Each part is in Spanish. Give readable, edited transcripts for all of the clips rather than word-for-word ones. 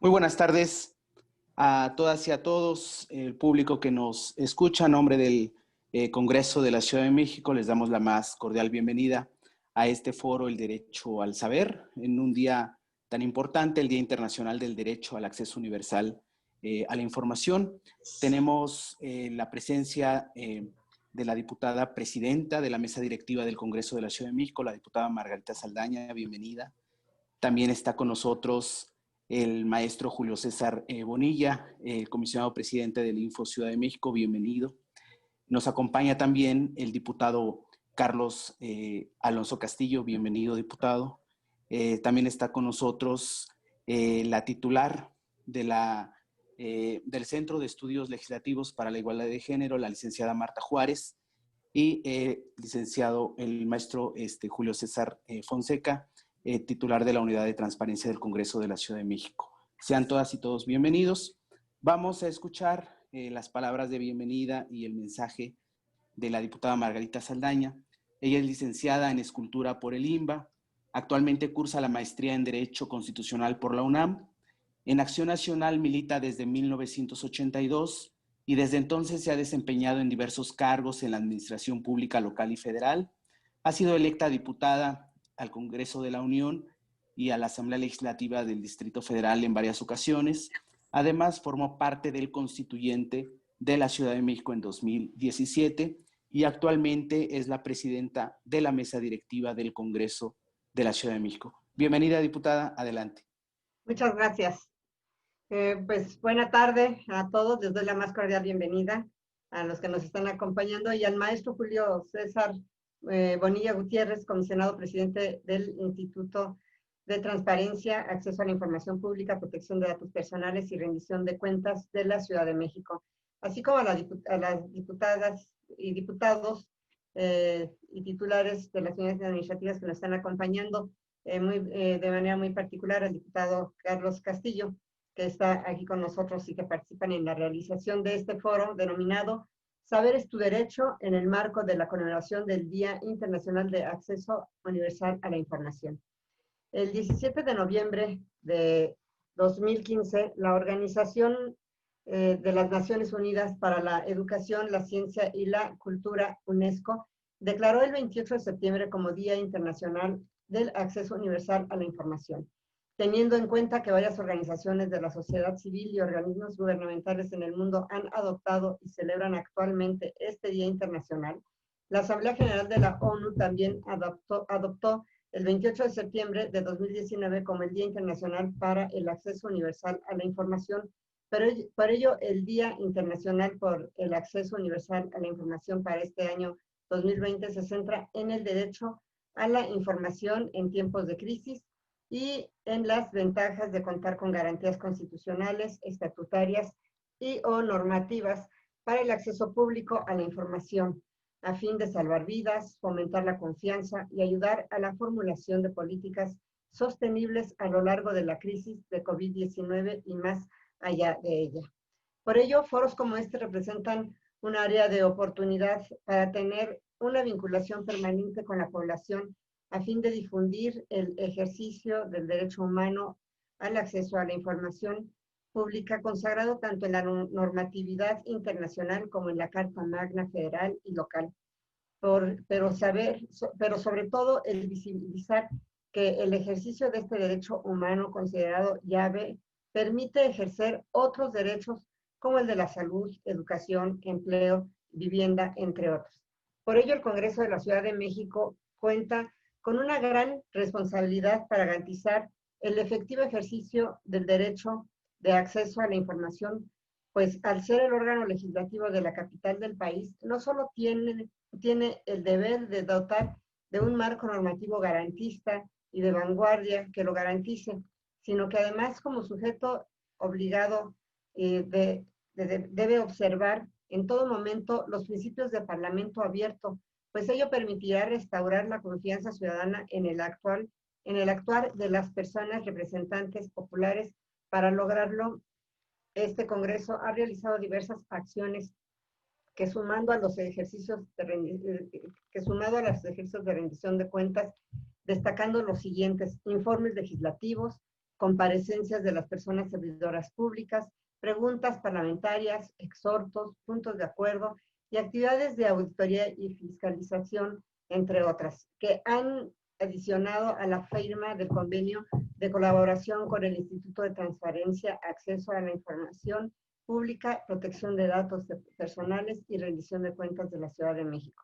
Muy buenas tardes a todas y a todos, el público que nos escucha. A nombre del Congreso de la Ciudad de México, les damos la más cordial bienvenida a este foro, El Derecho al Saber, en un día tan importante, el Día Internacional del Derecho al Acceso Universal a la Información. Tenemos la presencia de la diputada presidenta de la mesa directiva del Congreso de la Ciudad de México, la diputada Margarita Saldaña, bienvenida. También está con nosotros el maestro Julio César Bonilla, el comisionado presidente del Info Ciudad de México, bienvenido. Nos acompaña también el diputado Carlos Alonso Castillo, bienvenido, diputado. También está con nosotros la titular del Centro de Estudios Legislativos para la Igualdad de Género, la licenciada Marta Juárez, y licenciado el maestro Julio César Fonseca, titular de la Unidad de Transparencia del Congreso de la Ciudad de México. Sean todas y todos bienvenidos. Vamos a escuchar las palabras de bienvenida y el mensaje de la diputada Margarita Saldaña. Ella es licenciada en Escultura por el IMBA, actualmente cursa la maestría en Derecho Constitucional por la UNAM. En Acción Nacional milita desde 1982 y desde entonces se ha desempeñado en diversos cargos en la administración pública local y federal. Ha sido electa diputada al Congreso de la Unión y a la Asamblea Legislativa del Distrito Federal en varias ocasiones. Además, formó parte del constituyente de la Ciudad de México en 2017 y actualmente es la presidenta de la mesa directiva del Congreso de la Ciudad de México. Bienvenida, diputada, adelante. Muchas gracias. Pues buena tarde a todos, les doy la más cordial bienvenida a los que nos están acompañando y al maestro Julio César Bonilla Gutiérrez, comisionado presidente del Instituto de Transparencia, Acceso a la Información Pública, Protección de Datos Personales y Rendición de Cuentas de la Ciudad de México, así como a las diputadas y diputados y titulares de las unidades administrativas que nos están acompañando, de manera muy particular al diputado Carlos Castillo, que está aquí con nosotros y que participan en la realización de este foro denominado Saber es tu derecho en el marco de la conmemoración del Día Internacional de Acceso Universal a la Información. El 17 de noviembre de 2015, la Organización de las Naciones Unidas para la Educación, la Ciencia y la Cultura, UNESCO, declaró el 28 de septiembre como Día Internacional del Acceso Universal a la Información. Teniendo en cuenta que varias organizaciones de la sociedad civil y organismos gubernamentales en el mundo han adoptado y celebran actualmente este Día Internacional, la Asamblea General de la ONU también adoptó el 28 de septiembre de 2019 como el Día Internacional para el Acceso Universal a la Información. Por ello, el Día Internacional por el Acceso Universal a la Información para este año 2020 se centra en el derecho a la información en tiempos de crisis y en las ventajas de contar con garantías constitucionales, estatutarias y o normativas para el acceso público a la información, a fin de salvar vidas, fomentar la confianza y ayudar a la formulación de políticas sostenibles a lo largo de la crisis de COVID-19 y más allá de ella. Por ello, foros como este representan un área de oportunidad para tener una vinculación permanente con la población a fin de difundir el ejercicio del derecho humano al acceso a la información pública consagrado tanto en la normatividad internacional como en la Carta Magna Federal y local. Pero sobre todo el visibilizar que el ejercicio de este derecho humano considerado llave permite ejercer otros derechos como el de la salud, educación, empleo, vivienda, entre otros. Por ello, el Congreso de la Ciudad de México cuenta con una gran responsabilidad para garantizar el efectivo ejercicio del derecho de acceso a la información, pues al ser el órgano legislativo de la capital del país, no solo tiene el deber de dotar de un marco normativo garantista y de vanguardia que lo garantice, sino que además como sujeto obligado debe observar en todo momento los principios de parlamento abierto, pues ello permitirá restaurar la confianza ciudadana en el actuar de las personas representantes populares. Para lograrlo, este Congreso ha realizado diversas acciones que sumado a los ejercicios de rendición de cuentas, destacando los siguientes: informes legislativos, comparecencias de las personas servidoras públicas, preguntas parlamentarias, exhortos, puntos de acuerdo y actividades de auditoría y fiscalización, entre otras, que han adicionado a la firma del convenio de colaboración con el Instituto de Transparencia, Acceso a la Información Pública, Protección de Datos Personales y Rendición de Cuentas de la Ciudad de México.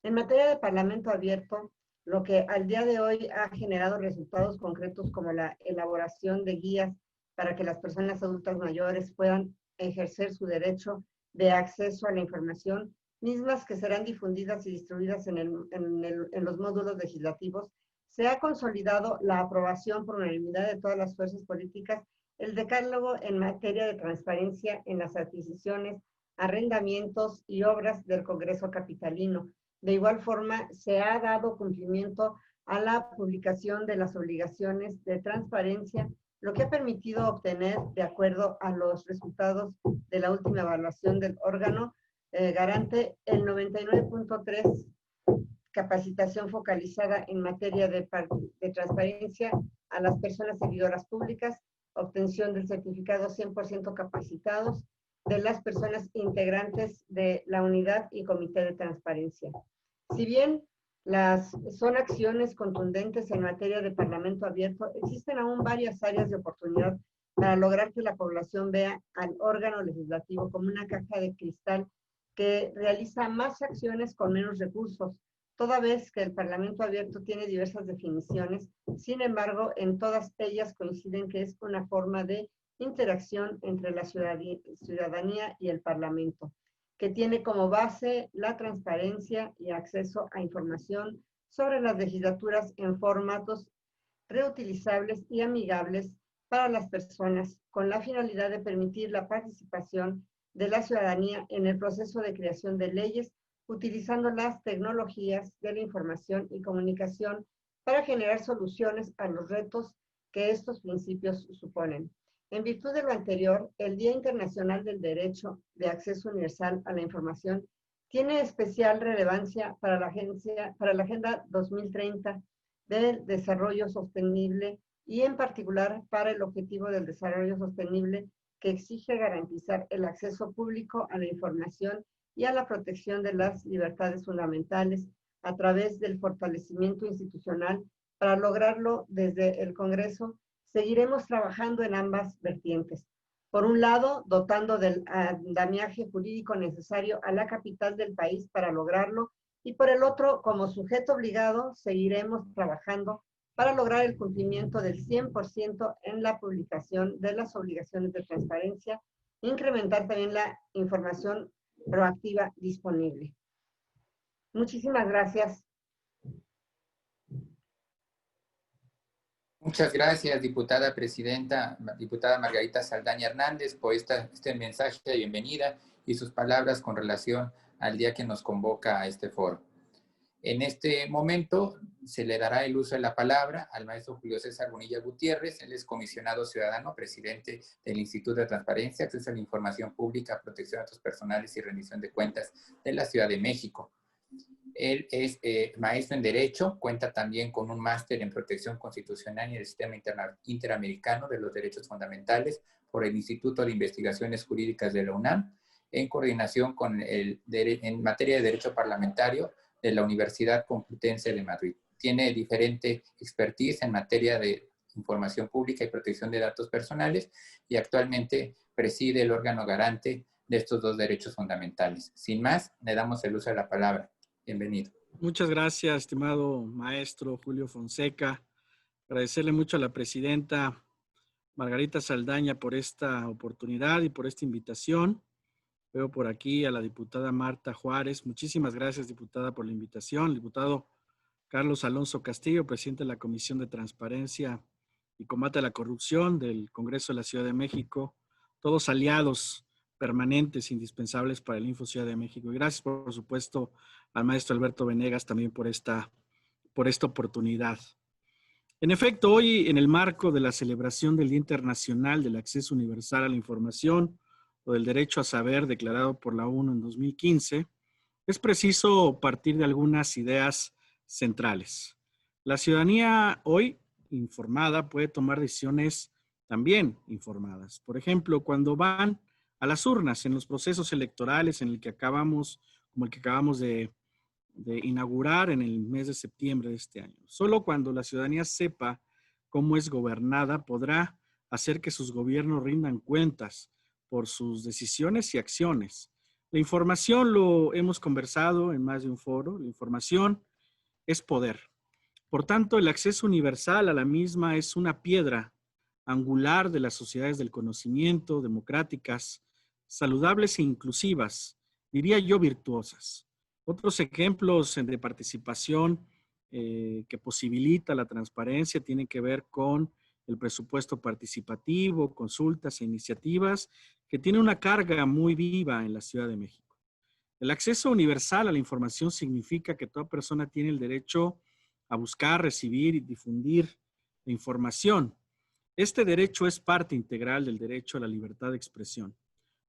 En materia de Parlamento abierto, lo que al día de hoy ha generado resultados concretos como la elaboración de guías para que las personas adultas mayores puedan ejercer su derecho de acceso a la información, mismas que serán difundidas y distribuidas en los módulos legislativos. Se ha consolidado la aprobación por unanimidad de todas las fuerzas políticas, el decálogo en materia de transparencia en las adquisiciones, arrendamientos y obras del Congreso Capitalino. De igual forma, se ha dado cumplimiento a la publicación de las obligaciones de transparencia, lo que ha permitido obtener, de acuerdo a los resultados de la última evaluación del órgano garante, el 99.3 capacitación focalizada en materia de transparencia a las personas servidoras públicas, obtención del certificado 100% capacitados de las personas integrantes de la unidad y comité de transparencia. Si bien son acciones contundentes en materia de Parlamento abierto, existen aún varias áreas de oportunidad para lograr que la población vea al órgano legislativo como una caja de cristal que realiza más acciones con menos recursos, toda vez que el Parlamento abierto tiene diversas definiciones. Sin embargo, en todas ellas coinciden que es una forma de interacción entre la ciudadanía y el Parlamento, que tiene como base la transparencia y acceso a información sobre las legislaturas en formatos reutilizables y amigables para las personas, con la finalidad de permitir la participación de la ciudadanía en el proceso de creación de leyes, utilizando las tecnologías de la información y comunicación para generar soluciones a los retos que estos principios suponen. En virtud de lo anterior, el Día Internacional del Derecho de Acceso Universal a la Información tiene especial relevancia para la Agenda 2030 del Desarrollo Sostenible y en particular para el Objetivo del Desarrollo Sostenible, que exige garantizar el acceso público a la información y a la protección de las libertades fundamentales a través del fortalecimiento institucional. Para lograrlo, desde el Congreso seguiremos trabajando en ambas vertientes. Por un lado, dotando del andamiaje jurídico necesario a la capital del país para lograrlo, y por el otro, como sujeto obligado, seguiremos trabajando para lograr el cumplimiento del 100% en la publicación de las obligaciones de transparencia, incrementar también la información proactiva disponible. Muchísimas gracias. Muchas gracias, diputada presidenta, diputada Margarita Saldaña Hernández, por este mensaje de bienvenida y sus palabras con relación al día que nos convoca a este foro. En este momento se le dará el uso de la palabra al maestro Julio César Bonilla Gutiérrez. Él es comisionado ciudadano, presidente del Instituto de Transparencia, Acceso a la Información Pública, Protección de Datos Personales y Rendición de Cuentas de la Ciudad de México. Él es maestro en Derecho, cuenta también con un máster en Protección Constitucional y en el Sistema Interamericano de los Derechos Fundamentales por el Instituto de Investigaciones Jurídicas de la UNAM, en coordinación con en materia de Derecho Parlamentario de la Universidad Complutense de Madrid. Tiene diferente expertise en materia de información pública y protección de datos personales y actualmente preside el órgano garante de estos dos derechos fundamentales. Sin más, le damos el uso de la palabra. Bienvenido. Muchas gracias, estimado maestro Julio Fonseca. Agradecerle mucho a la presidenta Margarita Saldaña por esta oportunidad y por esta invitación. Veo por aquí a la diputada Marta Juárez. Muchísimas gracias, diputada, por la invitación. El diputado Carlos Alonso Castillo, presidente de la Comisión de Transparencia y Combate a la Corrupción del Congreso de la Ciudad de México. Todos aliados permanentes, indispensables para el Info Ciudad de México. Y gracias, por supuesto, al maestro Alberto Venegas también por esta oportunidad. En efecto, hoy, en el marco de la celebración del Día Internacional del Acceso Universal a la Información o del Derecho a Saber, declarado por la ONU en 2015, es preciso partir de algunas ideas centrales. La ciudadanía hoy informada puede tomar decisiones también informadas. Por ejemplo, cuando van a las urnas en los procesos electorales como el que acabamos de inaugurar en el mes de septiembre de este año. Solo cuando la ciudadanía sepa cómo es gobernada podrá hacer que sus gobiernos rindan cuentas por sus decisiones y acciones. La información, lo hemos conversado en más de un foro, la información es poder. Por tanto, el acceso universal a la misma es una piedra angular de las sociedades del conocimiento, democráticas, saludables e inclusivas, diría yo virtuosas. Otros ejemplos de participación que posibilita la transparencia tienen que ver con el presupuesto participativo, consultas e iniciativas que tienen una carga muy viva en la Ciudad de México. El acceso universal a la información significa que toda persona tiene el derecho a buscar, recibir y difundir la información. Este derecho es parte integral del derecho a la libertad de expresión.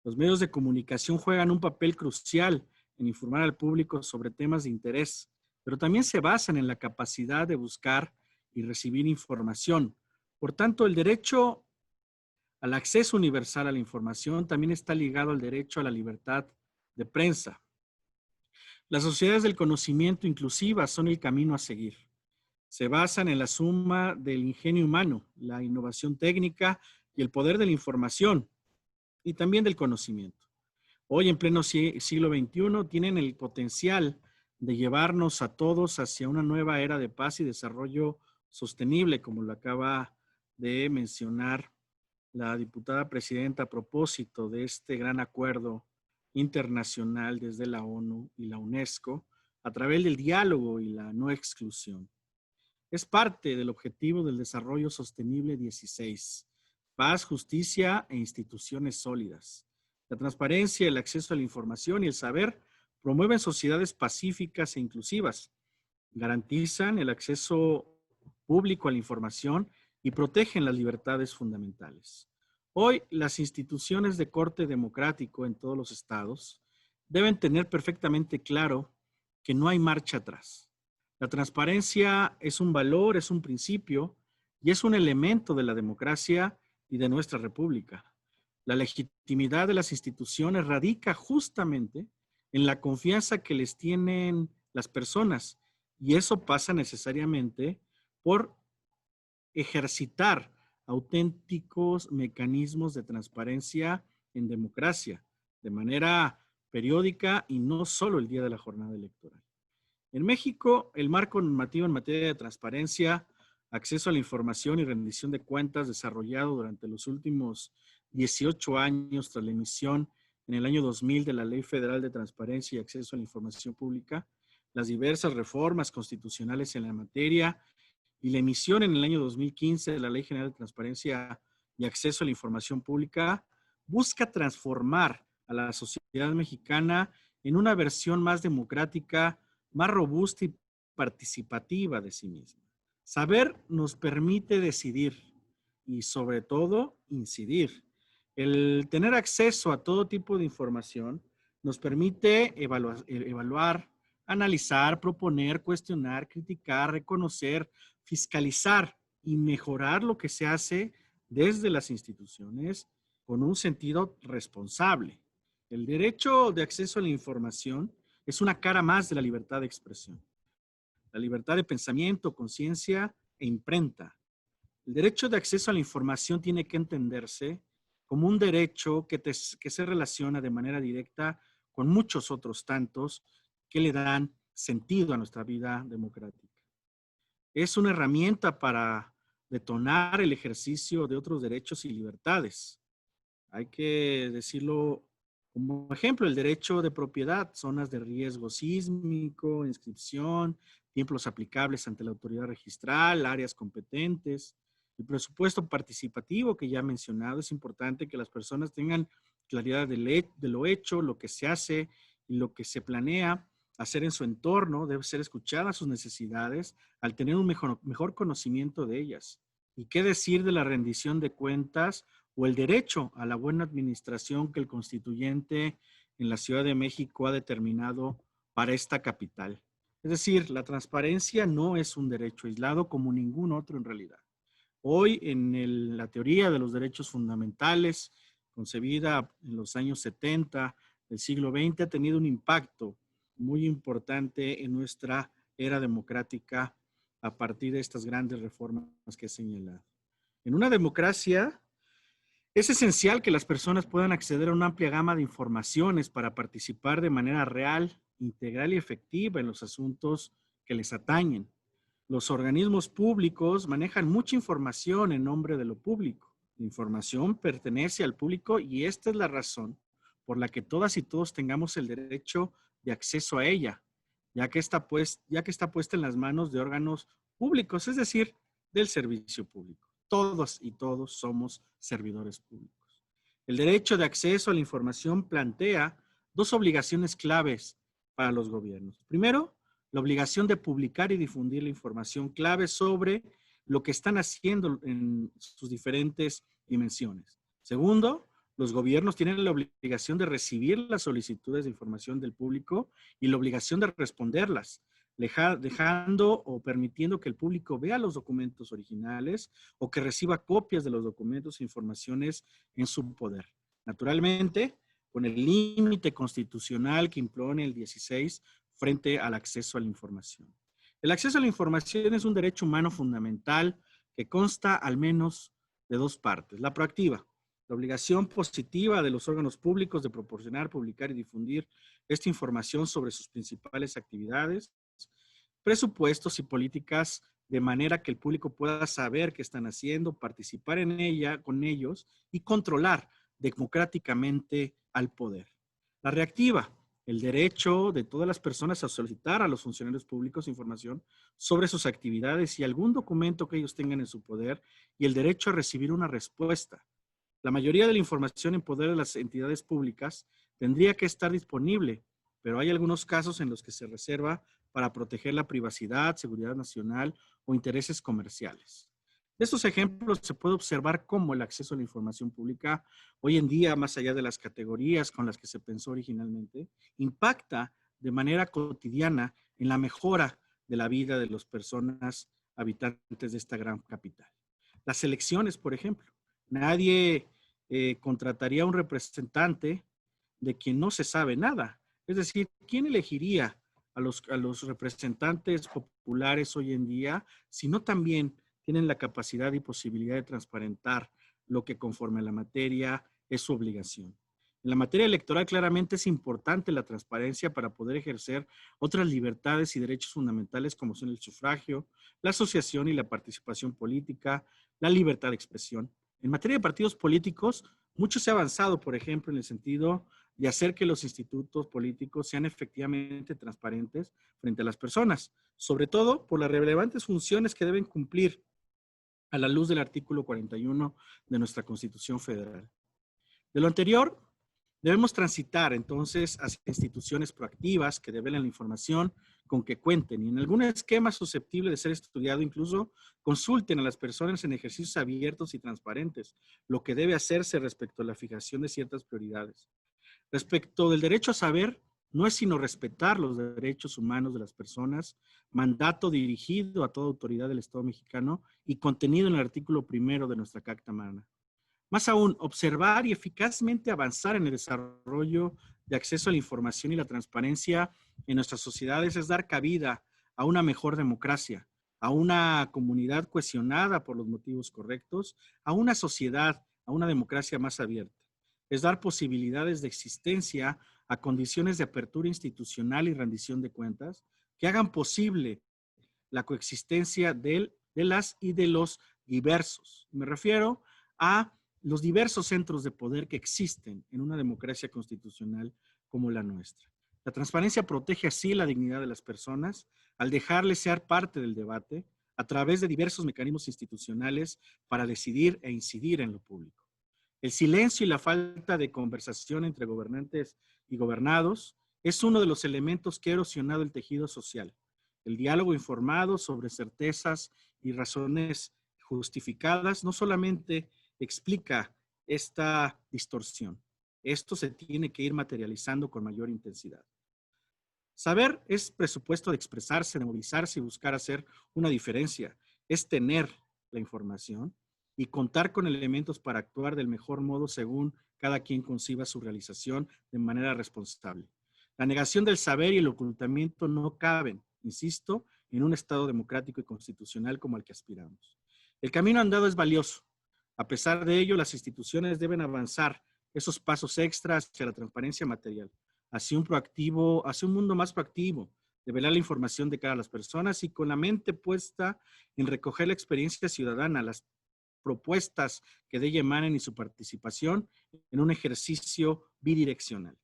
Los medios de comunicación juegan un papel crucial en informar al público sobre temas de interés, pero también se basan en la capacidad de buscar y recibir información. Por tanto, el derecho al acceso universal a la información también está ligado al derecho a la libertad de prensa. Las sociedades del conocimiento inclusivas son el camino a seguir. Se basan en la suma del ingenio humano, la innovación técnica y el poder de la información y también del conocimiento. Hoy, en pleno siglo XXI, tienen el potencial de llevarnos a todos hacia una nueva era de paz y desarrollo sostenible, como lo acaba de mencionar la diputada presidenta a propósito de este gran acuerdo internacional desde la ONU y la UNESCO a través del diálogo y la no exclusión. Es parte del objetivo del desarrollo sostenible 16, paz, justicia e instituciones sólidas. La transparencia, el acceso a la información y el saber promueven sociedades pacíficas e inclusivas, garantizan el acceso público a la información y protegen las libertades fundamentales. Hoy, las instituciones de corte democrático en todos los estados deben tener perfectamente claro que no hay marcha atrás. La transparencia es un valor, es un principio y es un elemento de la democracia y de nuestra república. La legitimidad de las instituciones radica justamente en la confianza que les tienen las personas y eso pasa necesariamente por ejercitar auténticos mecanismos de transparencia en democracia de manera periódica y no solo el día de la jornada electoral. En México, el marco normativo en materia de transparencia, acceso a la información y rendición de cuentas desarrollado durante los últimos 18 años tras la emisión en el año 2000 de la Ley Federal de Transparencia y Acceso a la Información Pública, las diversas reformas constitucionales en la materia y la emisión en el año 2015 de la Ley General de Transparencia y Acceso a la Información Pública, busca transformar a la sociedad mexicana en una versión más democrática, más robusta y participativa de sí misma. Saber nos permite decidir y sobre todo incidir. El tener acceso a todo tipo de información nos permite evaluar, analizar, proponer, cuestionar, criticar, reconocer, fiscalizar y mejorar lo que se hace desde las instituciones con un sentido responsable. El derecho de acceso a la información es una cara más de la libertad de expresión. La libertad de pensamiento, conciencia e imprenta. El derecho de acceso a la información tiene que entenderse como un derecho que se relaciona de manera directa con muchos otros tantos que le dan sentido a nuestra vida democrática. Es una herramienta para detonar el ejercicio de otros derechos y libertades. Hay que decirlo como ejemplo, el derecho de propiedad, zonas de riesgo sísmico, inscripción, tiempos aplicables ante la autoridad registral, áreas competentes. El presupuesto participativo que ya he mencionado, es importante que las personas tengan claridad de lo hecho, lo que se hace y lo que se planea hacer en su entorno. Debe ser escuchadas sus necesidades al tener un mejor conocimiento de ellas. ¿Y qué decir de la rendición de cuentas o el derecho a la buena administración que el constituyente en la Ciudad de México ha determinado para esta capital? Es decir, la transparencia no es un derecho aislado como ningún otro en realidad. Hoy, en la teoría de los derechos fundamentales, concebida en los años 70 del siglo XX, ha tenido un impacto muy importante en nuestra era democrática a partir de estas grandes reformas que he señalado. En una democracia es esencial que las personas puedan acceder a una amplia gama de informaciones para participar de manera real, integral y efectiva en los asuntos que les atañen. Los organismos públicos manejan mucha información en nombre de lo público. La información pertenece al público y esta es la razón por la que todas y todos tengamos el derecho de acceso a ella, ya que está puesta en las manos de órganos públicos, es decir, del servicio público. Todos y todos somos servidores públicos. El derecho de acceso a la información plantea dos obligaciones claves para los gobiernos. Primero, la obligación de publicar y difundir la información clave sobre lo que están haciendo en sus diferentes dimensiones. Segundo, los gobiernos tienen la obligación de recibir las solicitudes de información del público y la obligación de responderlas, dejando o permitiendo que el público vea los documentos originales o que reciba copias de los documentos e informaciones en su poder. Naturalmente, con el límite constitucional que impone el 16 frente al acceso a la información. El acceso a la información es un derecho humano fundamental que consta al menos de dos partes. La proactiva, la obligación positiva de los órganos públicos de proporcionar, publicar y difundir esta información sobre sus principales actividades, presupuestos y políticas de manera que el público pueda saber qué están haciendo, participar en ella con ellos y controlar democráticamente al poder. La reactiva, el derecho de todas las personas a solicitar a los funcionarios públicos información sobre sus actividades y algún documento que ellos tengan en su poder y el derecho a recibir una respuesta. La mayoría de la información en poder de las entidades públicas tendría que estar disponible, pero hay algunos casos en los que se reserva para proteger la privacidad, seguridad nacional o intereses comerciales. De estos ejemplos se puede observar cómo el acceso a la información pública hoy en día, más allá de las categorías con las que se pensó originalmente, impacta de manera cotidiana en la mejora de la vida de las personas habitantes de esta gran capital. Las elecciones, por ejemplo. Nadie contrataría a un representante de quien no se sabe nada. Es decir, ¿quién elegiría a los representantes populares hoy en día si no también tienen la capacidad y posibilidad de transparentar lo que conforme a la materia es su obligación? En la materia electoral claramente es importante la transparencia para poder ejercer otras libertades y derechos fundamentales como son el sufragio, la asociación y la participación política, la libertad de expresión. En materia de partidos políticos, mucho se ha avanzado, por ejemplo, en el sentido de hacer que los institutos políticos sean efectivamente transparentes frente a las personas, sobre todo por las relevantes funciones que deben cumplir a la luz del artículo 41 de nuestra Constitución Federal. De lo anterior, debemos transitar entonces hacia instituciones proactivas que develen la información con que cuenten y en algún esquema susceptible de ser estudiado incluso consulten a las personas en ejercicios abiertos y transparentes, lo que debe hacerse respecto a la fijación de ciertas prioridades. Respecto del derecho a saber, no es sino respetar los derechos humanos de las personas, mandato dirigido a toda autoridad del Estado mexicano y contenido en el artículo 1 de nuestra Carta Magna. Más aún, observar y eficazmente avanzar en el desarrollo de acceso a la información y la transparencia en nuestras sociedades es dar cabida a una mejor democracia, a una comunidad cohesionada por los motivos correctos, a una sociedad, a una democracia más abierta. Es dar posibilidades de existencia a condiciones de apertura institucional y rendición de cuentas que hagan posible la coexistencia de las y de los diversos. Me refiero a los diversos centros de poder que existen en una democracia constitucional como la nuestra. La transparencia protege así la dignidad de las personas al dejarles ser parte del debate a través de diversos mecanismos institucionales para decidir e incidir en lo público. El silencio y la falta de conversación entre gobernantes y gobernados es uno de los elementos que ha erosionado el tejido social. El diálogo informado sobre certezas y razones justificadas no solamente explica esta distorsión. Esto se tiene que ir materializando con mayor intensidad. Saber es presupuesto de expresarse, de movilizarse y buscar hacer una diferencia. Es tener la información y contar con elementos para actuar del mejor modo según cada quien conciba su realización de manera responsable. La negación del saber y el ocultamiento no caben, insisto, en un Estado democrático y constitucional como al que aspiramos. El camino andado es valioso. A pesar de ello, las instituciones deben avanzar esos pasos extras hacia la transparencia material, hacia un mundo más proactivo, de velar la información de cara a las personas y con la mente puesta en recoger la experiencia ciudadana, las propuestas que de ella emanen y su participación en un ejercicio bidireccional.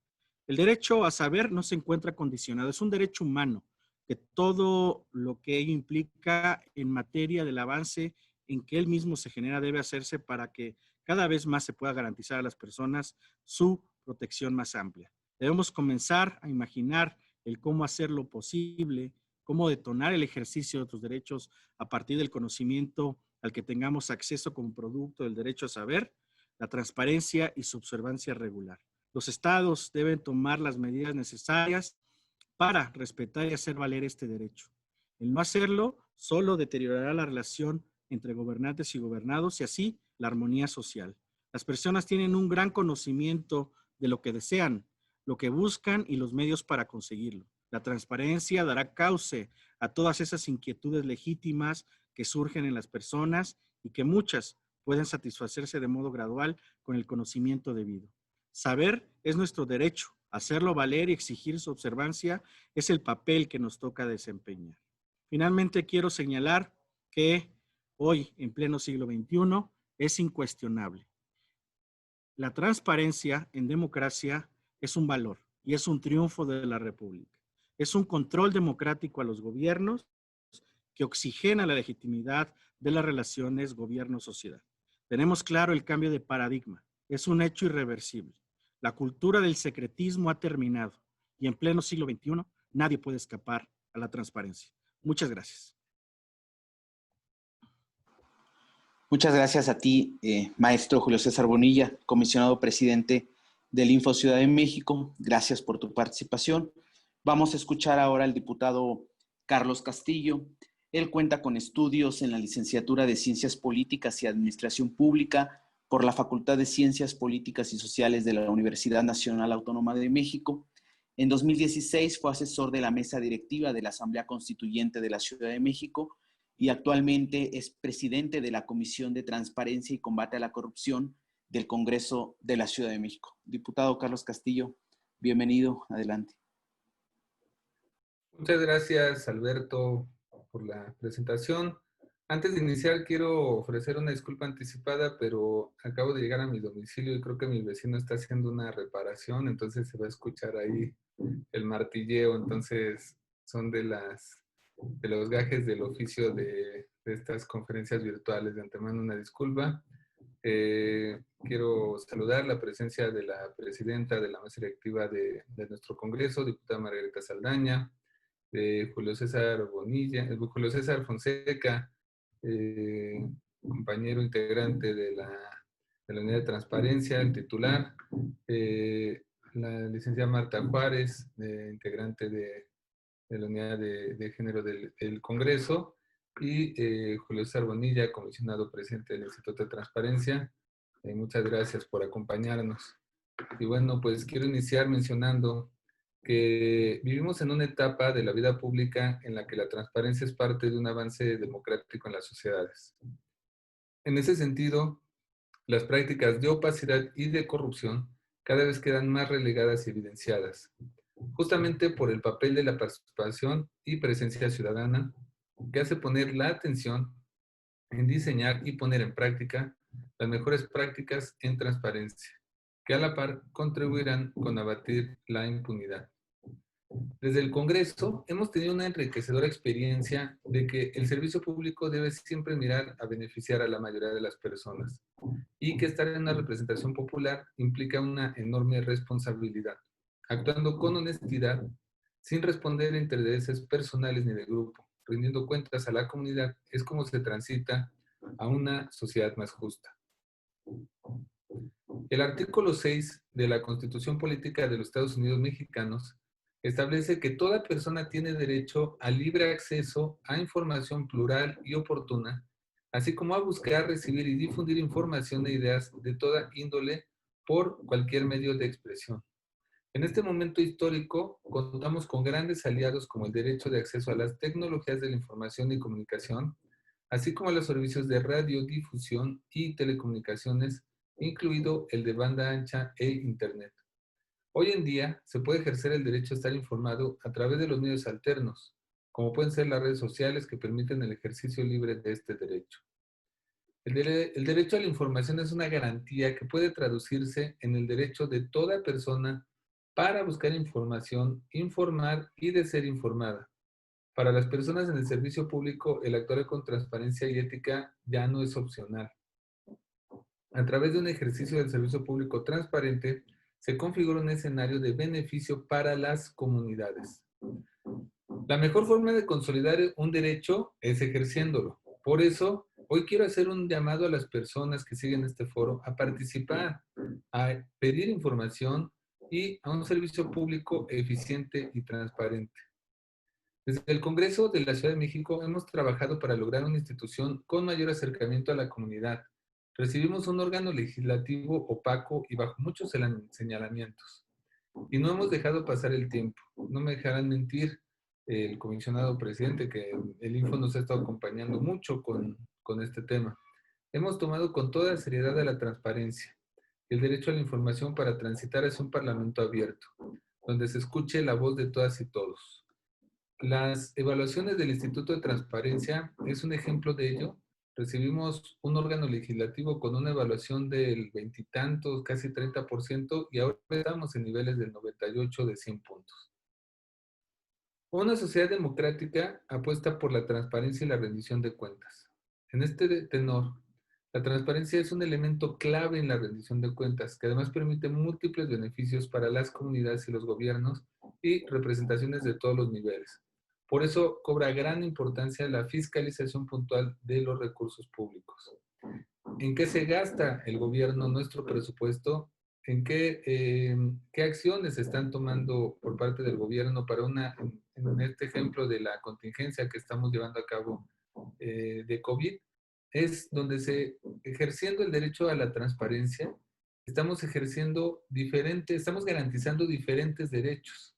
El derecho a saber no se encuentra condicionado, es un derecho humano, que todo lo que ello implica en materia del avance en que él mismo se genera debe hacerse para que cada vez más se pueda garantizar a las personas su protección más amplia. Debemos comenzar a imaginar el cómo hacer lo posible, cómo detonar el ejercicio de otros derechos a partir del conocimiento al que tengamos acceso como producto del derecho a saber, la transparencia y su observancia regular. Los estados deben tomar las medidas necesarias para respetar y hacer valer este derecho. El no hacerlo solo deteriorará la relación entre gobernantes y gobernados y así la armonía social. Las personas tienen un gran conocimiento de lo que desean, lo que buscan y los medios para conseguirlo. La transparencia dará cauce a todas esas inquietudes legítimas que surgen en las personas y que muchas pueden satisfacerse de modo gradual con el conocimiento debido. Saber es nuestro derecho. Hacerlo valer y exigir su observancia es el papel que nos toca desempeñar. Finalmente, quiero señalar que hoy, en pleno siglo XXI, es incuestionable. La transparencia en democracia es un valor y es un triunfo de la República. Es un control democrático a los gobiernos que oxigena la legitimidad de las relaciones gobierno-sociedad. Tenemos claro el cambio de paradigma. Es un hecho irreversible. La cultura del secretismo ha terminado y en pleno siglo XXI nadie puede escapar a la transparencia. Muchas gracias. Muchas gracias a ti, maestro Julio César Bonilla, comisionado presidente del Info Ciudad de México. Gracias por tu participación. Vamos a escuchar ahora al diputado Carlos Castillo. Él cuenta con estudios en la licenciatura de Ciencias Políticas y Administración Pública por la Facultad de Ciencias Políticas y Sociales de la Universidad Nacional Autónoma de México. En 2016 fue asesor de la mesa directiva de la Asamblea Constituyente de la Ciudad de México y actualmente es presidente de la Comisión de Transparencia y Combate a la Corrupción del Congreso de la Ciudad de México. Diputado Carlos Castillo, bienvenido, adelante. Muchas gracias, Alberto, por la presentación. Antes de iniciar, quiero ofrecer una disculpa anticipada, pero acabo de llegar a mi domicilio y creo que mi vecino está haciendo una reparación, entonces se va a escuchar ahí el martilleo. Entonces, son de los gajes del oficio de estas conferencias virtuales. De antemano, una disculpa. Quiero saludar la presencia de la presidenta de la mesa directiva de nuestro Congreso, diputada Margarita Saldaña, de Julio César Bonilla, Julio César Fonseca, compañero integrante de la Unidad de Transparencia, el titular, la licenciada Marta Juárez, integrante de la Unidad de Género del Congreso, y Julio César Bonilla, comisionado presidente del Instituto de Transparencia. Muchas gracias por acompañarnos. Y bueno, pues quiero iniciar mencionando que vivimos en una etapa de la vida pública en la que la transparencia es parte de un avance democrático en las sociedades. En ese sentido, las prácticas de opacidad y de corrupción cada vez quedan más relegadas y evidenciadas, justamente por el papel de la participación y presencia ciudadana, que hace poner la atención en diseñar y poner en práctica las mejores prácticas en transparencia, que a la par contribuirán con abatir la impunidad. Desde el Congreso hemos tenido una enriquecedora experiencia de que el servicio público debe siempre mirar a beneficiar a la mayoría de las personas y que estar en una representación popular implica una enorme responsabilidad, actuando con honestidad, sin responder a intereses personales ni de grupo, rindiendo cuentas a la comunidad, es como se transita a una sociedad más justa. El artículo 6 de la Constitución Política de los Estados Unidos Mexicanos establece que toda persona tiene derecho al libre acceso a información plural y oportuna, así como a buscar, recibir y difundir información e ideas de toda índole por cualquier medio de expresión. En este momento histórico, contamos con grandes aliados como el derecho de acceso a las tecnologías de la información y comunicación, así como a los servicios de radiodifusión y telecomunicaciones, incluido el de banda ancha e Internet. Hoy en día se puede ejercer el derecho a estar informado a través de los medios alternos, como pueden ser las redes sociales que permiten el ejercicio libre de este derecho. El derecho a la información es una garantía que puede traducirse en el derecho de toda persona para buscar información, informar y de ser informada. Para las personas en el servicio público, el actuar con transparencia y ética ya no es opcional. A través de un ejercicio del servicio público transparente, se configura un escenario de beneficio para las comunidades. La mejor forma de consolidar un derecho es ejerciéndolo. Por eso, hoy quiero hacer un llamado a las personas que siguen este foro a participar, a pedir información y a un servicio público eficiente y transparente. Desde el Congreso de la Ciudad de México hemos trabajado para lograr una institución con mayor acercamiento a la comunidad. Recibimos un órgano legislativo opaco y bajo muchos señalamientos. Y no hemos dejado pasar el tiempo. No me dejarán mentir el comisionado presidente, que el Info nos ha estado acompañando mucho con este tema. Hemos tomado con toda seriedad a la transparencia, el derecho a la información para transitar hacia un parlamento abierto, donde se escuche la voz de todas y todos. Las evaluaciones del Instituto de Transparencia es un ejemplo de ello. Recibimos un órgano legislativo con una evaluación del veintitantos, casi 30%, y ahora estamos en niveles del 98 de 100 puntos. Una sociedad democrática apuesta por la transparencia y la rendición de cuentas. En este tenor, la transparencia es un elemento clave en la rendición de cuentas, que además permite múltiples beneficios para las comunidades y los gobiernos y representaciones de todos los niveles. Por eso cobra gran importancia la fiscalización puntual de los recursos públicos. ¿En qué se gasta el gobierno nuestro presupuesto? ¿En qué acciones se están tomando por parte del gobierno para en este ejemplo de la contingencia que estamos llevando a cabo de COVID? Es donde ejerciendo el derecho a la transparencia, estamos garantizando diferentes derechos.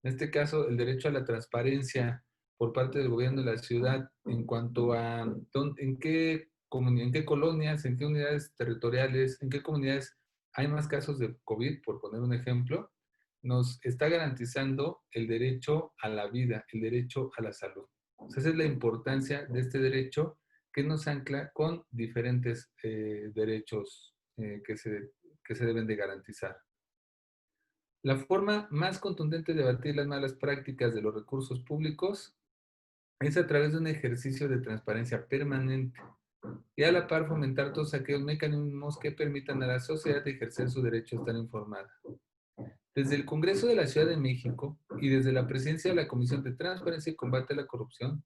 En este caso, el derecho a la transparencia por parte del gobierno de la ciudad en cuanto a en qué colonias, en qué unidades territoriales, en qué comunidades hay más casos de COVID, por poner un ejemplo, nos está garantizando el derecho a la vida, el derecho a la salud. O sea, esa es la importancia de este derecho que nos ancla con diferentes derechos que se deben de garantizar. La forma más contundente de batir las malas prácticas de los recursos públicos es a través de un ejercicio de transparencia permanente y a la par fomentar todos aquellos mecanismos que permitan a la sociedad ejercer su derecho a estar informada. Desde el Congreso de la Ciudad de México y desde la presidencia de la Comisión de Transparencia y Combate a la Corrupción,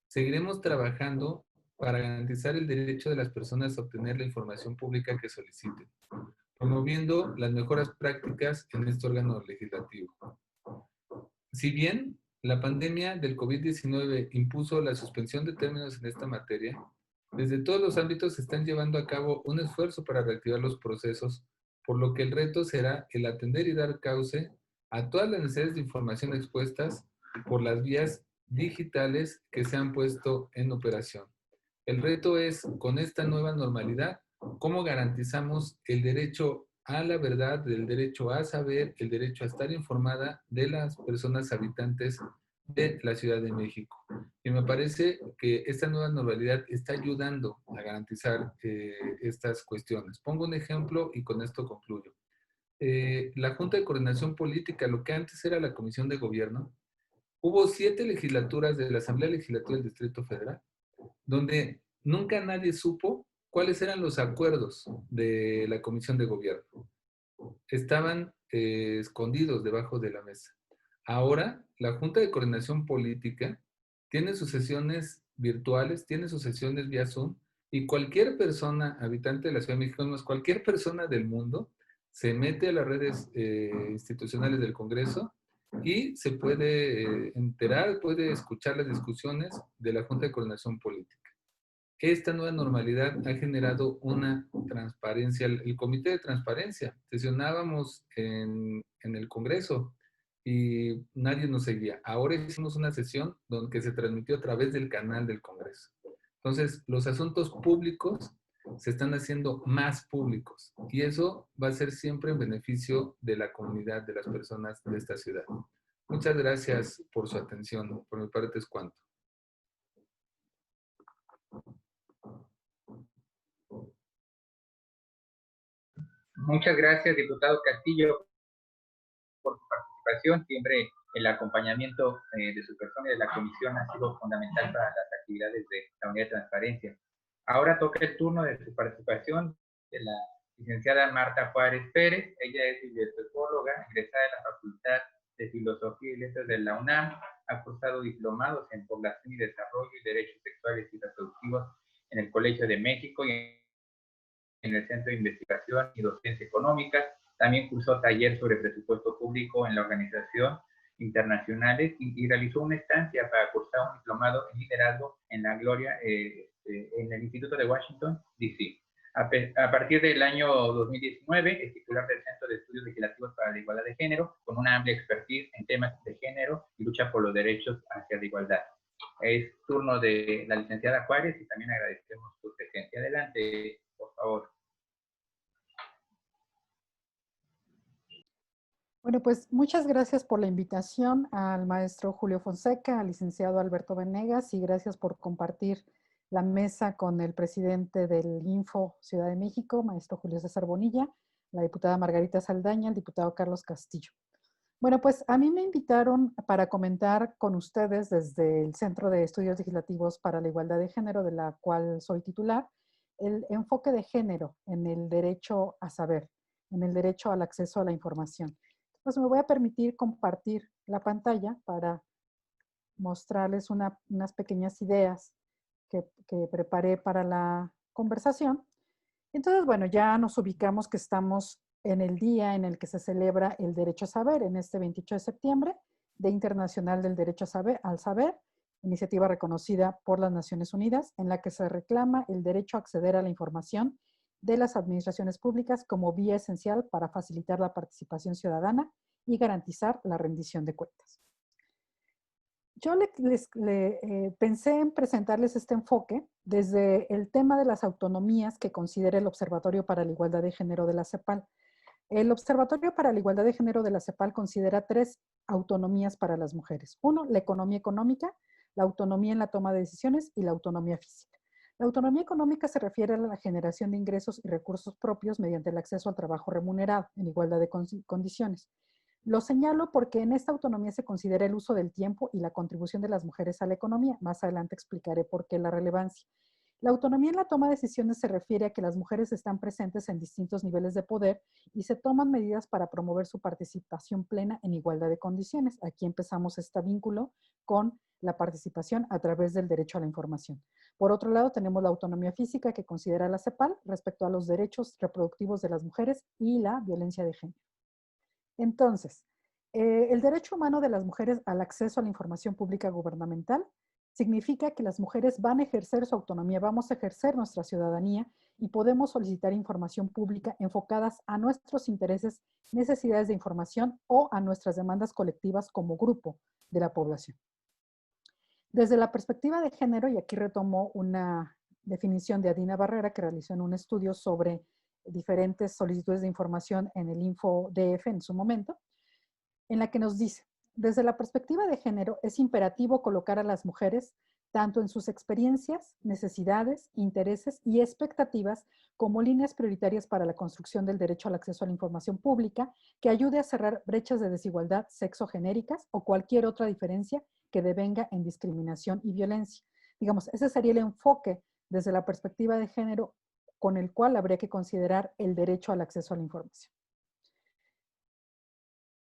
seguiremos trabajando para garantizar el derecho de las personas a obtener la información pública que soliciten, promoviendo las mejores prácticas en este órgano legislativo. Si bien la pandemia del COVID-19 impuso la suspensión de términos en esta materia, desde todos los ámbitos se están llevando a cabo un esfuerzo para reactivar los procesos, por lo que el reto será el atender y dar cauce a todas las necesidades de información expuestas por las vías digitales que se han puesto en operación. El reto es, con esta nueva normalidad, cómo garantizamos el derecho a la verdad, el derecho a saber, el derecho a estar informada de las personas habitantes de la Ciudad de México. Y me parece que esta nueva normalidad está ayudando a garantizar estas cuestiones. Pongo un ejemplo y con esto concluyo. La Junta de Coordinación Política, lo que antes era la Comisión de Gobierno, hubo 7 legislaturas de la Asamblea Legislativa del Distrito Federal, donde nunca nadie supo cuáles eran los acuerdos de la Comisión de Gobierno. Estaban escondidos debajo de la mesa. Ahora, la Junta de Coordinación Política tiene sus sesiones virtuales, tiene sus sesiones vía Zoom, y cualquier persona habitante de la Ciudad de México, más cualquier persona del mundo, se mete a las redes institucionales del Congreso y se puede enterar, puede escuchar las discusiones de la Junta de Coordinación Política. esta nueva normalidad ha generado una transparencia. El comité de transparencia, sesionábamos en el Congreso y nadie nos seguía. Ahora hicimos una sesión que se transmitió a través del canal del Congreso. Entonces, los asuntos públicos se están haciendo más públicos y eso va a ser siempre en beneficio de la comunidad, de las personas de esta ciudad. Muchas gracias por su atención. Por mi parte es cuanto. Muchas gracias, diputado Castillo, por su participación. Siempre el acompañamiento de su persona y de la comisión ha sido fundamental para las actividades de la Unidad de Transparencia. Ahora toca el turno de su participación de la licenciada Marta Juárez Pérez. Ella es bibliotecóloga, egresada de la Facultad de Filosofía y Letras de la UNAM. Ha cursado diplomados en Población y Desarrollo y Derechos Sexuales y Reproductivos en el Colegio de México y en el Centro de Investigación y Docencia Económica. También cursó taller sobre presupuesto público en la Organización Internacionales y realizó una estancia para cursar un diplomado en liderazgo en la Gloria en el Instituto de Washington, D.C. A partir del año 2019 es titular del Centro de Estudios Legislativos para la Igualdad de Género, con una amplia expertise en temas de género y lucha por los derechos hacia la igualdad. Es turno de la licenciada Juárez y también agradecemos su presencia. Adelante, por favor. Bueno, pues muchas gracias por la invitación al maestro Julio Fonseca, al licenciado Alberto Venegas, y gracias por compartir la mesa con el presidente del Info Ciudad de México, maestro Julio César Bonilla, la diputada Margarita Saldaña, el diputado Carlos Castillo. Bueno, pues a mí me invitaron para comentar con ustedes desde el Centro de Estudios Legislativos para la Igualdad de Género, de la cual soy titular, el enfoque de género en el derecho a saber, en el derecho al acceso a la información. Pues me voy a permitir compartir la pantalla para mostrarles unas pequeñas ideas que preparé para la conversación. Entonces, bueno, ya nos ubicamos que estamos en el día en el que se celebra el derecho a saber, en este 28 de septiembre, Día Internacional del Derecho al Saber, iniciativa reconocida por las Naciones Unidas, en la que se reclama el derecho a acceder a la información de las administraciones públicas como vía esencial para facilitar la participación ciudadana y garantizar la rendición de cuentas. Yo pensé en presentarles este enfoque desde el tema de las autonomías que considera el Observatorio para la Igualdad de Género de la CEPAL. El Observatorio para la Igualdad de Género de la CEPAL considera 3 autonomías para las mujeres. 1, la economía económica, la autonomía en la toma de decisiones y la autonomía física. La autonomía económica se refiere a la generación de ingresos y recursos propios mediante el acceso al trabajo remunerado en igualdad de condiciones. Lo señalo porque en esta autonomía se considera el uso del tiempo y la contribución de las mujeres a la economía. Más adelante explicaré por qué la relevancia. La autonomía en la toma de decisiones se refiere a que las mujeres están presentes en distintos niveles de poder y se toman medidas para promover su participación plena en igualdad de condiciones. Aquí empezamos este vínculo con la participación a través del derecho a la información. Por otro lado, tenemos la autonomía física que considera la CEPAL respecto a los derechos reproductivos de las mujeres y la violencia de género. Entonces, el derecho humano de las mujeres al acceso a la información pública gubernamental significa que las mujeres van a ejercer su autonomía, vamos a ejercer nuestra ciudadanía y podemos solicitar información pública enfocadas a nuestros intereses, necesidades de información o a nuestras demandas colectivas como grupo de la población. Desde la perspectiva de género, y aquí retomo una definición de Adina Barrera que realizó en un estudio sobre diferentes solicitudes de información en el InfoDF en su momento, en la que nos dice, desde la perspectiva de género es imperativo colocar a las mujeres tanto en sus experiencias, necesidades, intereses y expectativas como líneas prioritarias para la construcción del derecho al acceso a la información pública que ayude a cerrar brechas de desigualdad sexogenéricas o cualquier otra diferencia que devenga en discriminación y violencia. Digamos, ese sería el enfoque desde la perspectiva de género con el cual habría que considerar el derecho al acceso a la información.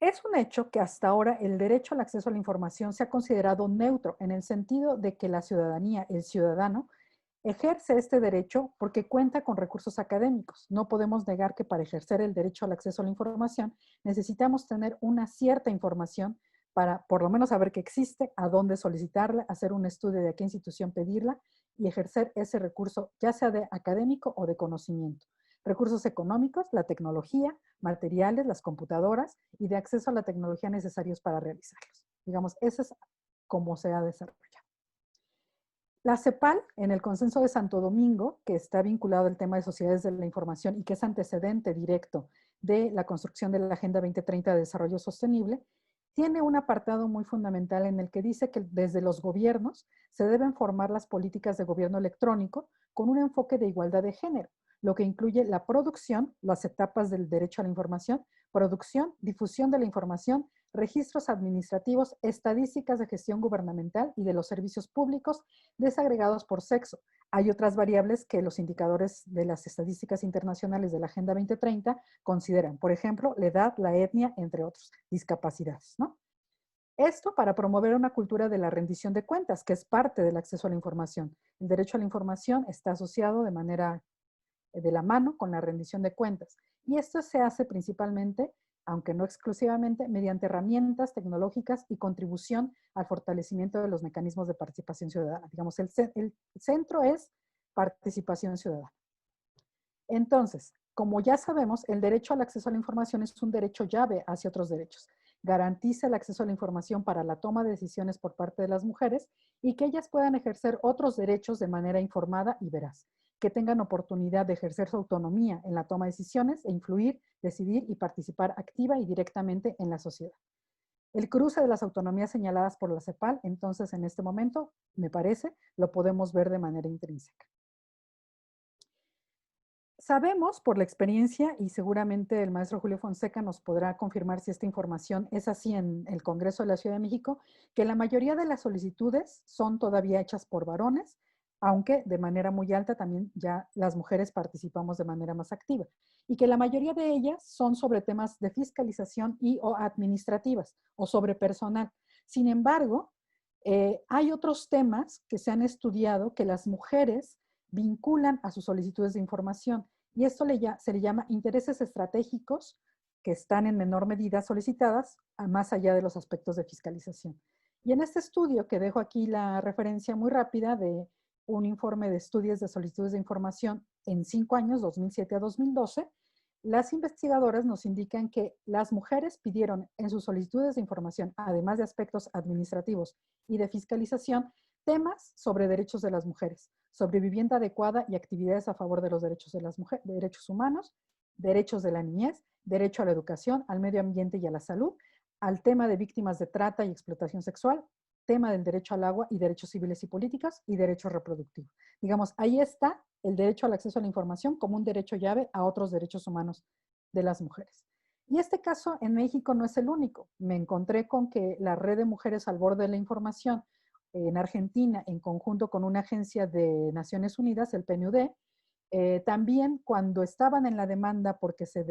Es un hecho que hasta ahora el derecho al acceso a la información se ha considerado neutro en el sentido de que la ciudadanía, el ciudadano, ejerce este derecho porque cuenta con recursos académicos. No podemos negar que para ejercer el derecho al acceso a la información necesitamos tener una cierta información para por lo menos saber que existe, a dónde solicitarla, hacer un estudio de a qué institución pedirla y ejercer ese recurso, ya sea de académico o de conocimiento. Recursos económicos, la tecnología, materiales, las computadoras y de acceso a la tecnología necesarios para realizarlos. Digamos, ese es cómo se ha desarrollado. La CEPAL, en el Consenso de Santo Domingo, que está vinculado al tema de sociedades de la información y que es antecedente directo de la construcción de la Agenda 2030 de Desarrollo Sostenible, tiene un apartado muy fundamental en el que dice que desde los gobiernos se deben formar las políticas de gobierno electrónico con un enfoque de igualdad de género, lo que incluye la producción, las etapas del derecho a la información, producción, difusión de la información, registros administrativos, estadísticas de gestión gubernamental y de los servicios públicos desagregados por sexo. Hay otras variables que los indicadores de las estadísticas internacionales de la Agenda 2030 consideran, por ejemplo, la edad, la etnia, entre otros, discapacidades, ¿no? Esto para promover una cultura de la rendición de cuentas, que es parte del acceso a la información. El derecho a la información está asociado de manera de la mano con la rendición de cuentas. Y esto se hace principalmente, aunque no exclusivamente, mediante herramientas tecnológicas y contribución al fortalecimiento de los mecanismos de participación ciudadana. Digamos, el centro es participación ciudadana. Entonces, como ya sabemos, el derecho al acceso a la información es un derecho llave hacia otros derechos. Garantiza el acceso a la información para la toma de decisiones por parte de las mujeres y que ellas puedan ejercer otros derechos de manera informada y veraz, que tengan oportunidad de ejercer su autonomía en la toma de decisiones e influir, decidir y participar activa y directamente en la sociedad. El cruce de las autonomías señaladas por la CEPAL, entonces en este momento, me parece, lo podemos ver de manera intrínseca. Sabemos por la experiencia, y seguramente el maestro Julio Fonseca nos podrá confirmar si esta información es así en el Congreso de la Ciudad de México, que la mayoría de las solicitudes son todavía hechas por varones, aunque de manera muy alta también ya las mujeres participamos de manera más activa, y que la mayoría de ellas son sobre temas de fiscalización y o administrativas, o sobre personal. Sin embargo, hay otros temas que se han estudiado que las mujeres vinculan a sus solicitudes de información, y esto se le llama intereses estratégicos que están en menor medida solicitadas, más allá de los aspectos de fiscalización. Y en este estudio, que dejo aquí la referencia muy rápida de un informe de estudios de solicitudes de información en 5 años, 2007 a 2012, las investigadoras nos indican que las mujeres pidieron en sus solicitudes de información, además de aspectos administrativos y de fiscalización, temas sobre derechos de las mujeres, sobre vivienda adecuada y actividades a favor de los derechos de las mujeres, derechos humanos, derechos de la niñez, derecho a la educación, al medio ambiente y a la salud, al tema de víctimas de trata y explotación sexual, tema del derecho al agua y derechos civiles y políticos y derecho reproductivo. Digamos, ahí está el derecho al acceso a la información como un derecho llave a otros derechos humanos de las mujeres. Y este caso en México no es el único. Me encontré con que la Red de Mujeres al Borde de la Información en Argentina, en conjunto con una agencia de Naciones Unidas, el PNUD, también cuando estaban en la demanda porque se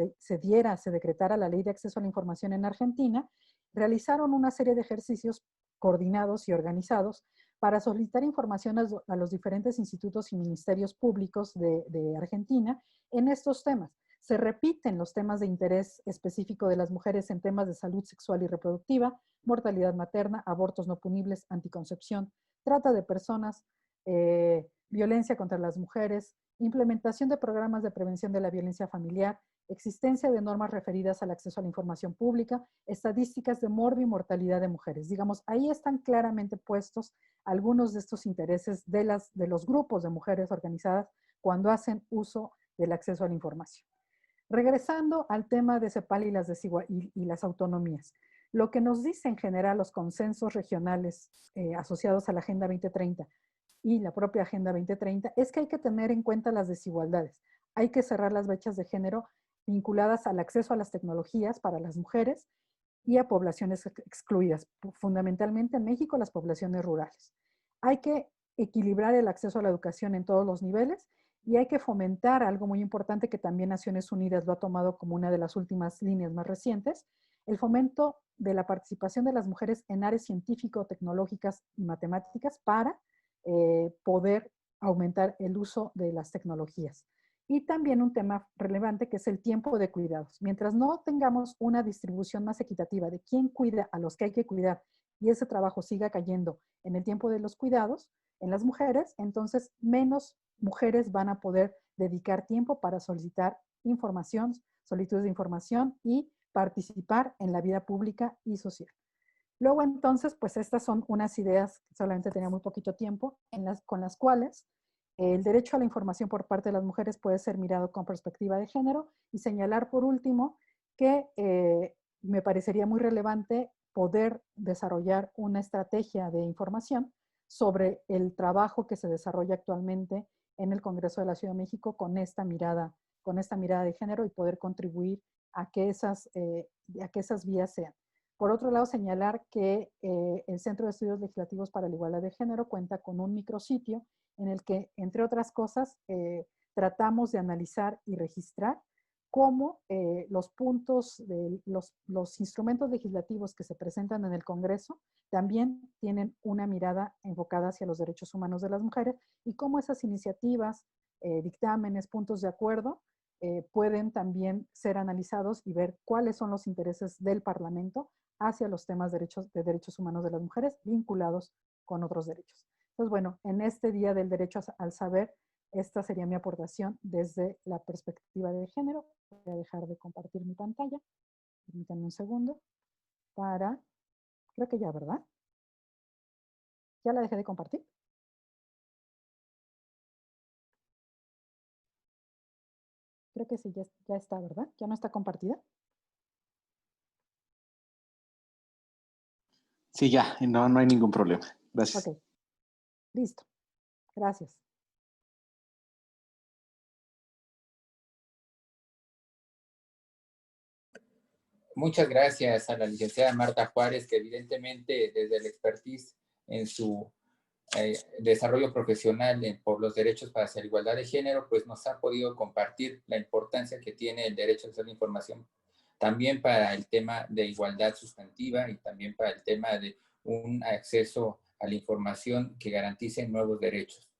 decretara la ley de acceso a la información en Argentina, realizaron una serie de ejercicios coordinados y organizados para solicitar información a los diferentes institutos y ministerios públicos de Argentina en estos temas. Se repiten los temas de interés específico de las mujeres en temas de salud sexual y reproductiva, mortalidad materna, abortos no punibles, anticoncepción, trata de personas, violencia contra las mujeres, implementación de programas de prevención de la violencia familiar, existencia de normas referidas al acceso a la información pública, estadísticas de morbo y mortalidad de mujeres. Digamos, ahí están claramente puestos algunos de estos intereses de los grupos de mujeres organizadas cuando hacen uso del acceso a la información. Regresando al tema de CEPAL y las autonomías. Lo que nos dice en general los consensos regionales asociados a la Agenda 2030 y la propia Agenda 2030 es que hay que tener en cuenta las desigualdades. Hay que cerrar las brechas de género vinculadas al acceso a las tecnologías para las mujeres y a poblaciones excluidas, fundamentalmente en México las poblaciones rurales. Hay que equilibrar el acceso a la educación en todos los niveles y hay que fomentar algo muy importante que también Naciones Unidas lo ha tomado como una de las últimas líneas más recientes, el fomento de la participación de las mujeres en áreas científico-tecnológicas y matemáticas para poder aumentar el uso de las tecnologías. Y también un tema relevante que es el tiempo de cuidados. Mientras no tengamos una distribución más equitativa de quién cuida a los que hay que cuidar y ese trabajo siga cayendo en el tiempo de los cuidados, en las mujeres, entonces menos mujeres van a poder dedicar tiempo para solicitar información, solicitudes de información y participar en la vida pública y social. Luego entonces, pues estas son unas ideas, solamente tenía muy poquito tiempo, con las cuales el derecho a la información por parte de las mujeres puede ser mirado con perspectiva de género, y señalar por último que me parecería muy relevante poder desarrollar una estrategia de información sobre el trabajo que se desarrolla actualmente en el Congreso de la Ciudad de México con esta mirada de género, y poder contribuir a que esas vías sean. Por otro lado, señalar que el Centro de Estudios Legislativos para la Igualdad de Género cuenta con un micrositio en el que, entre otras cosas, tratamos de analizar y registrar cómo los puntos, los instrumentos legislativos que se presentan en el Congreso también tienen una mirada enfocada hacia los derechos humanos de las mujeres, y cómo esas iniciativas, dictámenes, puntos de acuerdo, pueden también ser analizados y ver cuáles son los intereses del Parlamento hacia los temas de derechos humanos de las mujeres vinculados con otros derechos. Entonces, bueno, en este Día del Derecho al Saber, esta sería mi aportación desde la perspectiva de género. Voy a dejar de compartir mi pantalla. Permítanme un segundo creo que ya, ¿verdad? ¿Ya la dejé de compartir? Creo que sí, ya está, ¿verdad? ¿Ya no está compartida? Sí, ya, no hay ningún problema. Gracias. Ok, listo. Gracias. Muchas gracias a la licenciada Marta Juárez, que evidentemente desde el expertise en su desarrollo profesional por los derechos para la igualdad de género, pues nos ha podido compartir la importancia que tiene el derecho a la información, también para el tema de igualdad sustantiva y también para el tema de un acceso a la información que garantice nuevos derechos.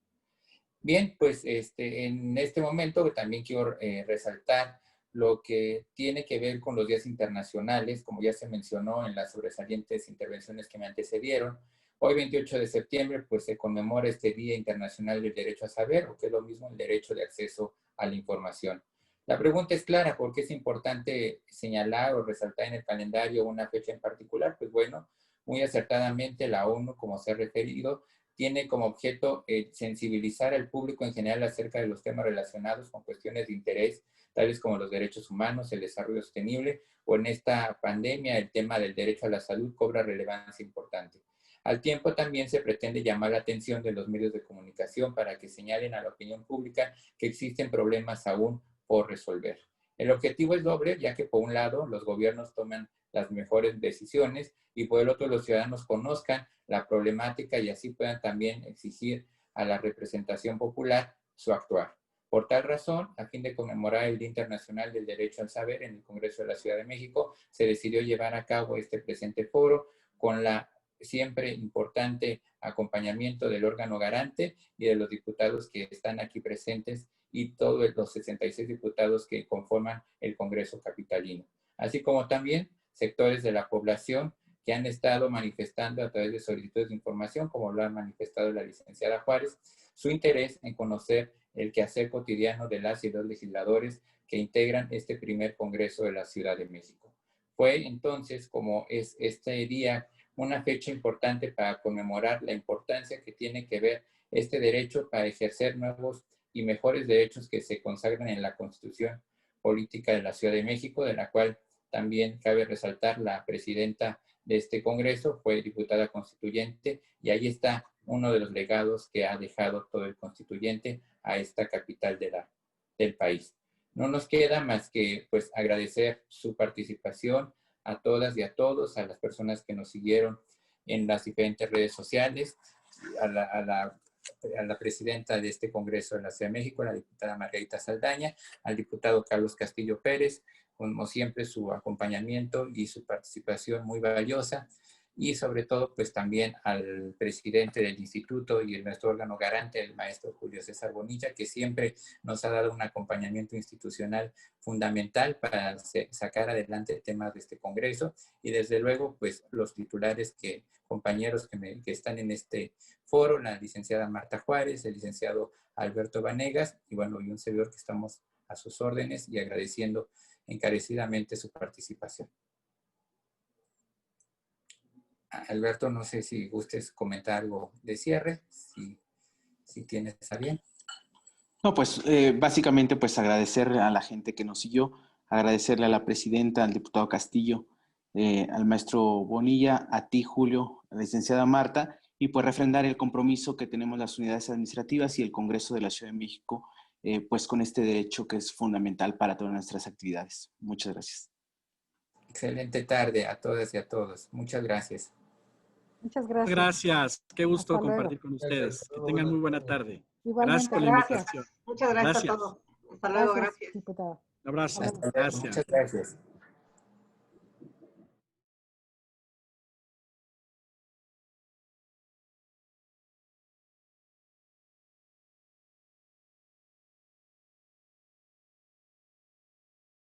Bien, pues en este momento también quiero resaltar lo que tiene que ver con los días internacionales, como ya se mencionó en las sobresalientes intervenciones que me antecedieron. Hoy, 28 de septiembre, pues se conmemora este Día Internacional del Derecho a Saber, o que es lo mismo el derecho de acceso a la información. La pregunta es clara: ¿por qué es importante señalar o resaltar en el calendario una fecha en particular? Pues bueno, muy acertadamente la ONU, como se ha referido, tiene como objeto sensibilizar al público en general acerca de los temas relacionados con cuestiones de interés, tales como los derechos humanos, el desarrollo sostenible, o en esta pandemia el tema del derecho a la salud cobra relevancia importante. Al tiempo también se pretende llamar la atención de los medios de comunicación para que señalen a la opinión pública que existen problemas aún por resolver. El objetivo es doble, ya que por un lado los gobiernos toman las mejores decisiones y por el otro los ciudadanos conozcan la problemática y así puedan también exigir a la representación popular su actuar. Por tal razón, a fin de conmemorar el Día Internacional del Derecho al Saber en el Congreso de la Ciudad de México, se decidió llevar a cabo este presente foro con la siempre importante acompañamiento del órgano garante y de los diputados que están aquí presentes y todos los 66 diputados que conforman el Congreso capitalino, así como también sectores de la población que han estado manifestando a través de solicitudes de información, como lo ha manifestado la licenciada Juárez, su interés en conocer el quehacer cotidiano de las y los legisladores que integran este primer Congreso de la Ciudad de México. Fue entonces, como es este día, una fecha importante para conmemorar la importancia que tiene que ver este derecho para ejercer nuevos y mejores derechos que se consagran en la Constitución Política de la Ciudad de México, de la cual también cabe resaltar la presidenta de este Congreso fue diputada constituyente, y ahí está uno de los legados que ha dejado todo el constituyente a esta capital del país. No nos queda más que pues agradecer su participación a todas y a todos, a las personas que nos siguieron en las diferentes redes sociales, a la presidenta de este Congreso de la Ciudad de México, la diputada Margarita Saldaña, al diputado Carlos Castillo Pérez, como siempre su acompañamiento y su participación muy valiosa, y sobre todo pues también al presidente del instituto y nuestro órgano garante, el maestro Julio César Bonilla, que siempre nos ha dado un acompañamiento institucional fundamental para sacar adelante temas de este congreso, y desde luego pues los titulares compañeros que están en este foro, la licenciada Marta Juárez, el licenciado Alberto Vanegas, y bueno, y un servidor que estamos a sus órdenes y agradeciendo encarecidamente su participación. Alberto, no sé si gustes comentar algo de cierre, si tienes a bien. No, pues básicamente pues agradecer a la gente que nos siguió, agradecerle a la presidenta, al diputado Castillo, al maestro Bonilla, a ti Julio, a la licenciada Marta, y pues refrendar el compromiso que tenemos las unidades administrativas y el Congreso de la Ciudad de México, pues con este derecho que es fundamental para todas nuestras actividades. Muchas gracias. Excelente tarde a todas y a todos. Muchas gracias. Muchas gracias. Gracias. Qué gusto Hasta compartir luego. con ustedes. Que tengan muy buena tarde. Igualmente, Gracias por la Gracias. invitación. Muchas gracias Gracias. a todos. Hasta luego, gracias. diputada. Un abrazo. Hasta luego. Gracias. Muchas gracias.